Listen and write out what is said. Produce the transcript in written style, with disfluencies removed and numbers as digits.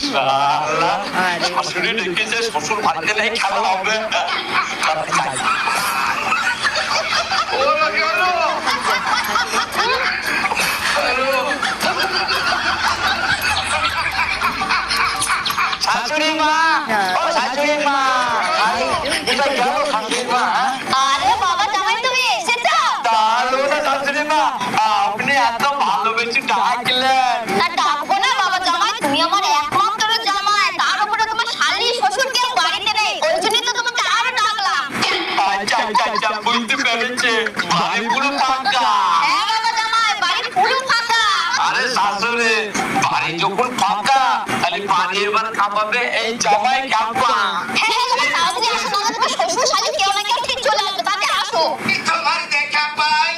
শালা শাশুড়ি ডেকেছে, শ্বশুর বাড়িতে নেই, খেলা হবে। শাশুড়ি মা, ও শাশুড়ি মা, এটা কেমন শাশুড়ি মা? আরে বাবা জামাই তুমি এসেছো? দারুণ শাশুড়ি মা, আপনি এত ভালোবেসে ডাকলেন। না ডাকবো না বাবা জামাই, তুমি আমার একমাত্র জামাই, তার উপরে তোমার শালি শ্বশুর কেউ বাড়িতে নেই, ওই জন্যই তো তোমাকে আরো ডাকলাম। আচ্ছা আচ্ছা আচ্ছা, বুঝতে পেরেছি, বাড়ি পুরো ফাঁকা। হ্যাঁ বাবা জামাই, বাড়ি পুরো ফাঁকা। আরে শাশুড়ি, বাড়ি যখন ফাঁকা তাহলে বাড়ি এবার কাঁপাবে এই জামাই কাঁপা। হ্যাঁ বাবা তাড়াতাড়ি আসো, নাহলে তোমার শ্বশুর শালি কেউ না কেউ ঠিক চলে আসবে, তাড়াতাড়ি আসো। তোমার দেখা পাই